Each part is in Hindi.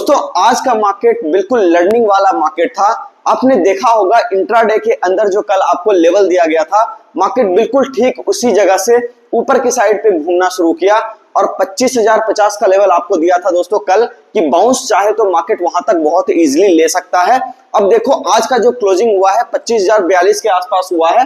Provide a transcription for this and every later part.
दोस्तों आज का मार्केट बिल्कुल लर्निंग वाला मार्केट था। आपने देखा होगा इंट्राडे के अंदर जो कल आपको लेवल दिया गया था, मार्केट बिल्कुल ठीक उसी जगह से ऊपर की साइड पे घूमना शुरू किया और 25,050 का लेवल आपको दिया था दोस्तों कल कि बाउंस चाहे तो मार्केट वहां तक बहुत इजीली ले सकता है। अब देखो आज का जो क्लोजिंग हुआ है 25,042 के आसपास हुआ है।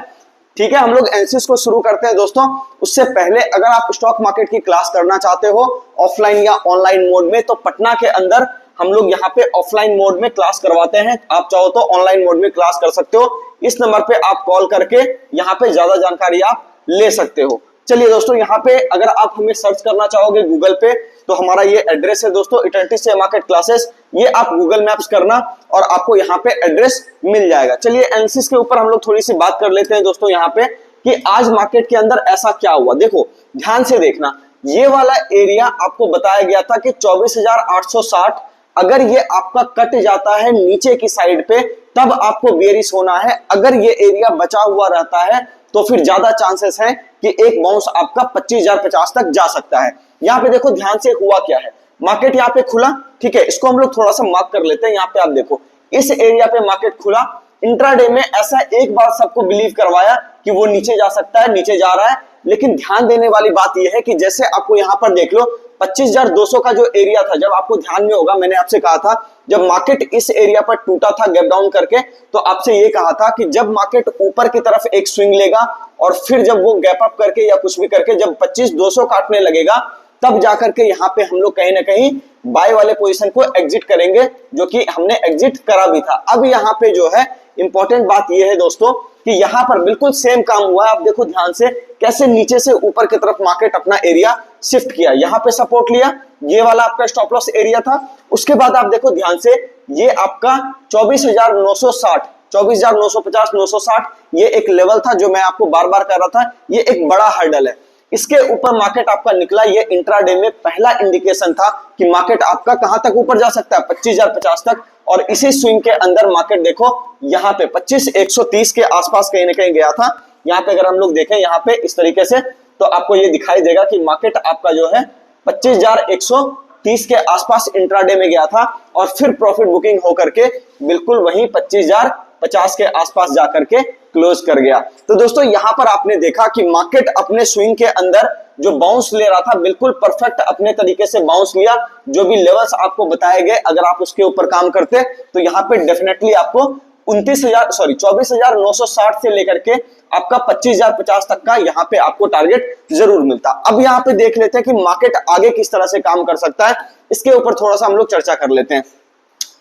ठीक है, हम लोग एनालिसिस को शुरू करते हैं दोस्तों। उससे पहले अगर आप स्टॉक मार्केट की क्लास करना चाहते हो ऑफलाइन या ऑनलाइन मोड में, तो पटना के अंदर हम लोग यहाँ पे ऑफलाइन मोड में क्लास करवाते हैं। आप चाहो तो ऑनलाइन मोड में क्लास कर सकते हो। इस नंबर पे आप कॉल करके यहाँ पे ज्यादा जानकारी आप ले सकते हो। चलिए दोस्तों, यहाँ पे अगर आप हमें सर्च करना चाहोगे गूगल पे तो हमारा ये एड्रेस है दोस्तों, इटर्निटी से मार्केट क्लासेस। ये आप गूगल मैप्स करना और आपको यहाँ पे एड्रेस मिल जाएगा। चलिए एनालिसिस के ऊपर हम लोग थोड़ी सी बात कर लेते हैं दोस्तों यहाँ पे कि आज मार्केट के अंदर ऐसा क्या हुआ। देखो ध्यान से देखना, ये वाला एरिया आपको बताया गया था कि 24,860 अगर ये आपका कट जाता है नीचे की साइड पे तब आपको बेयरिश होना है। अगर ये एरिया बचा हुआ रहता है तो फिर ज्यादा चांसेस है कि एक बाउंस आपका 25,050 तक जा सकता है। यहाँ पे देखो ध्यान से हुआ क्या है, मार्केट यहाँ पे खुला, ठीक है, इसको हम लोग थोड़ा सा मार्क कर लेते हैं। यहाँ पे आप देखो इस एरिया पे मार्केट खुला। इंट्राडे में ऐसा एक बार सबको बिलीव करवाया कि वो नीचे जा सकता है, नीचे जा रहा है, लेकिन ध्यान देने वाली बात यह है कि जैसे आपको यहाँ पर देख लो 25,200 का जो एरिया था, जब आपको ध्यान में होगा मैंने आपसे कहा था जब मार्केट इस एरिया पर टूटा था गैप डाउन करके, तो आपसे ये कहा था कि जब मार्केट ऊपर की तरफ एक स्विंग लेगा और फिर जब वो गैप अप करके या कुछ भी करके जब 25,200 काटने लगेगा तब जाकर के यहाँ पे हम लोग कहीं ना कहीं बाय वाले पोजीशन को एग्जिट करेंगे, जो कि हमने एग्जिट करा भी था। अब यहाँ पे जो है इंपॉर्टेंट बात यह है दोस्तों कि यहाँ पर बिल्कुल सेम काम हुआ है। आप देखो ध्यान से कैसे नीचे से ऊपर की तरफ मार्केट अपना एरिया शिफ्ट किया। यहाँ पे सपोर्ट लिया, ये वाला आपका स्टॉप लॉस एरिया था। उसके बाद आप देखो ध्यान से ये आपका 24,960, 24,950, 960 ये एक लेवल था जो मैं आपको बार बार कह रहा था, ये एक बड़ा हर्डल है। इसके ऊपर मार्केट आपका निकला। ये इंट्राडे में पहला इंडिकेशन था कि मार्केट आपका कहां तक ऊपर जा सकता है, 25,050 तक। और इसी स्विंग के अंदर मार्केट देखो यहाँ पे 25,130 के आसपास कहीं ना कहीं गया था। यहाँ पे अगर हम लोग देखें यहाँ पे इस तरीके से तो आपको ये दिखाई देगा कि मार्केट आपका जो है 25,130 के आसपास इंट्राडे में गया था और फिर प्रॉफिट बुकिंग होकर के बिल्कुल वहीं 25,050 के आसपास जाकर के क्लोज कर गया। तो दोस्तों यहाँ पर आपने देखा कि मार्केट अपने स्विंग के अंदर जो बाउंस ले रहा था बिल्कुल परफेक्ट अपने तरीके से बाउंस लिया। जो भी लेवल्स आपको बताए गए अगर आप उसके ऊपर काम करते तो यहाँ पे डेफिनेटली आपको 24,960 से लेकर के आपका 25,050 तक का यहाँ पे आपको टारगेट जरूर मिलता। अब यहाँ पे देख लेते हैं कि मार्केट आगे किस तरह से काम कर सकता है, इसके ऊपर थोड़ा सा हम लोग चर्चा कर लेते हैं।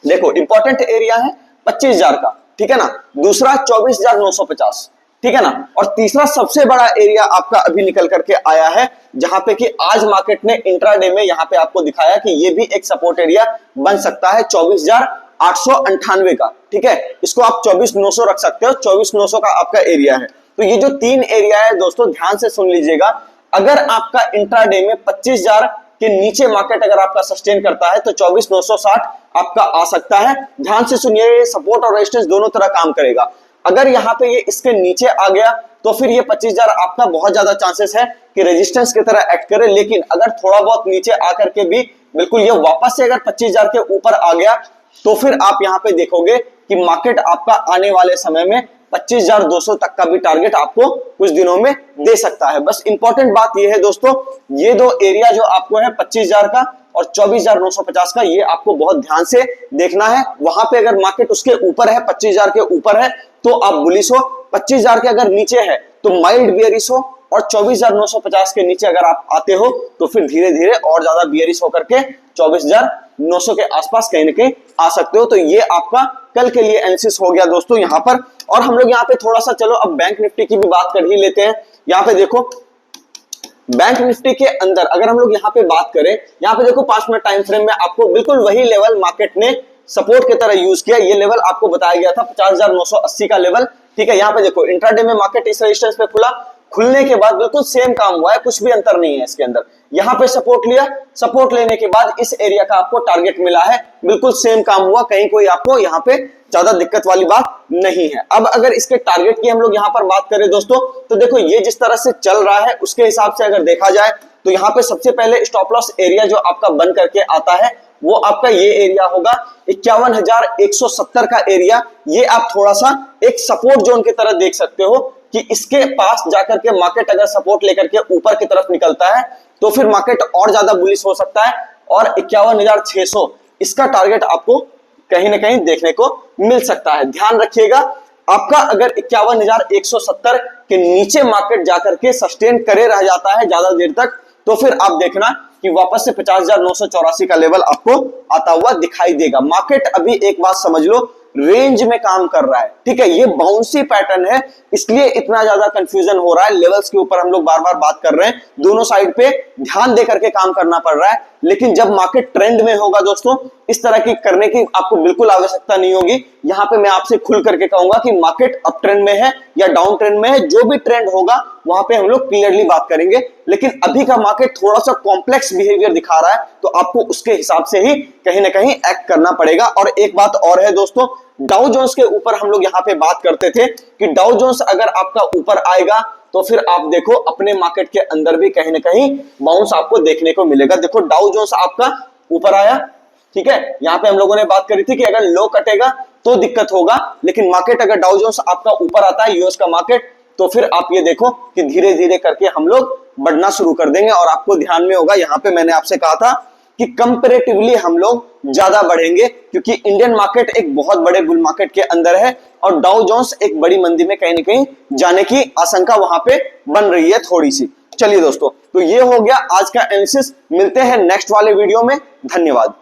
देखो इंपॉर्टेंट एरिया है 25,000 का, ठीक है ना, दूसरा 24,950, ठीक है ना, और तीसरा सबसे बड़ा एरिया आपका अभी निकल करके आया है जहां पे कि आज मार्केट ने इंट्राडे में यहाँ पे आपको दिखाया कि ये भी एक सपोर्ट एरिया बन सकता है 24,898 का, ठीक है। इसको आप 24,900 रख सकते हो, 24,900 का आपका एरिया है। तो ये जो तीन एरिया है दोस्तों ध्यान से सुन लीजिएगा। अगर आपका इंट्राडे में 25,000 के नीचे मार्केट अगर आपका सस्टेन करता है तो 24,960 आपका आ सकता है। ध्यान से सुनिए, ये सपोर्ट और रेजिस्टेंस दोनों तरह काम करेगा। अगर यहाँ पे ये इसके नीचे आ गया तो फिर ये 25,000 आपका बहुत ज्यादा चांसेस है कि रेजिस्टेंस की तरह एक्ट करे, लेकिन अगर थोड़ा बहुत नीचे आकर के भी बिल्कुल ये वापस से अगर 25,000 के ऊपर आ गया तो फिर आप यहाँ पे देखोगे कि मार्केट आपका आने वाले समय में 25,200 तक का भी टारगेट आपको कुछ दिनों में दे सकता है। बस इंपॉर्टेंट बात यह है दोस्तों, ये दो एरिया जो आपको है 25,000 का और 24,950 का, ये आपको बहुत ध्यान से देखना है। वहां पे अगर मार्केट उसके ऊपर है, 25,000 के ऊपर है तो आप बुलिश हो, 25,000 के अगर नीचे है तो माइल्ड बियरिश हो, और 24,950 के नीचे अगर आप आते हो तो फिर धीरे धीरे और ज्यादा बियरिश होकर के 24,900 के आसपास कहीं ना कहीं आ सकते हो। तो ये आपका कल के लिए एनालिसिस हो गया दोस्तों यहाँ पर। और हम लोग यहाँ पे थोड़ा सा चलो अब बैंक निफ्टी की भी बात कर ही लेते हैं। यहाँ पे देखो बैंक निफ्टी के अंदर अगर हम लोग यहाँ पे बात करें, यहाँ पे देखो 5 मिनट टाइम फ्रेम में आपको बिल्कुल वही लेवल मार्केट ने सपोर्ट की तरह यूज किया। ये लेवल आपको बताया गया था 50,980 का लेवल, ठीक है। यहाँ पे देखो इंट्राडे में मार्केट इस रेजिस्टेंस पे खुला, खुलने के बाद बिल्कुल सेम काम हुआ है, कुछ भी अंतर नहीं है इसके अंदर। यहाँ पे सपोर्ट लिया, सपोर्ट लेने के बाद इस एरिया का आपको टारगेट मिला है, बिल्कुल सेम काम हुआ, कहीं कोई आपको यहाँ पे ज्यादा दिक्कत वाली बात नहीं है। अब अगर इसके टारगेट की हम लोग यहाँ पर बात करें दोस्तों तो देखो ये जिस तरह से चल रहा है उसके हिसाब से अगर देखा जाए तो यहाँ पे सबसे पहले स्टॉप लॉस एरिया जो आपका बन करके आता है वो आपका ये एरिया होगा 51,170 का एरिया। ये आप थोड़ा सा एक सपोर्ट जोन की तरह देख सकते हो कि इसके पास जाकर के मार्केट अगर सपोर्ट लेकर के ऊपर की तरफ निकलता है तो फिर मार्केट और ज्यादा बुलिश हो सकता है और 51,600 इसका टारगेट आपको कहीं ना कहीं देखने को मिल सकता है। ध्यान रखिएगा, आपका अगर 51,170 के नीचे मार्केट जाकर के सस्टेन करे रह जाता है ज्यादा देर तक तो फिर आप देखना कि वापस से 50,984 का लेवल आपको आता हुआ दिखाई देगा। मार्केट अभी एक बात समझ लो, रेंज में काम कर रहा है, ठीक है। ये बाउंसी पैटर्न है, इसलिए इतना ज्यादा कंफ्यूजन हो रहा है। लेवल्स के ऊपर हम लोग बार बार बात कर रहे हैं, दोनों साइड पे ध्यान दे करके काम करना पड़ रहा है। लेकिन जब मार्केट ट्रेंड में होगा दोस्तों, इस तरह की करने की आपको बिल्कुल आवश्यकता नहीं होगी। यहां पे मैं आपसे खुल करके कहूंगा कि मार्केट अप ट्रेंड में है या डाउन ट्रेंड में है, जो भी ट्रेंड होगा वहां पे हम लोग क्लियरली बात करेंगे। लेकिन अभी का मार्केट थोड़ा सा कॉम्प्लेक्स बिहेवियर दिखा रहा है, तो आपको उसके हिसाब से ही कहीं ना कहीं एक्ट करना पड़ेगा। और एक बात और है दोस्तों, डाउ जोन्स के ऊपर हम लोग यहां पे बात करते थे कि डाउ जोन्स अगर आपका ऊपर आएगा तो फिर आप देखो अपने मार्केट के अंदर भी कहीं ना कहीं बाउंस आपको देखने को मिलेगा। देखो डाउ जोन्स आपका ऊपर आया, ठीक है। यहां पे हम लोगों ने बात करी थी कि अगर लो कटेगा तो दिक्कत होगा, लेकिन मार्केट अगर डाउ जोन्स आपका ऊपर आता है यूएस का मार्केट, तो फिर आप ये देखो कि धीरे धीरे करके हम लोग बढ़ना शुरू कर देंगे। और आपको ध्यान में होगा, यहां पे मैंने आपसे कहा था कि कंपैरेटिवली हम लोग ज्यादा बढ़ेंगे क्योंकि इंडियन मार्केट एक बहुत बड़े बुल मार्केट के अंदर है और डाउ जोन्स एक बड़ी मंदी में कहीं ना कहीं जाने की आशंका वहां पे बन रही है थोड़ी सी। चलिए दोस्तों, तो ये हो गया आज का एनालिसिस। मिलते हैं नेक्स्ट वाले वीडियो में। धन्यवाद।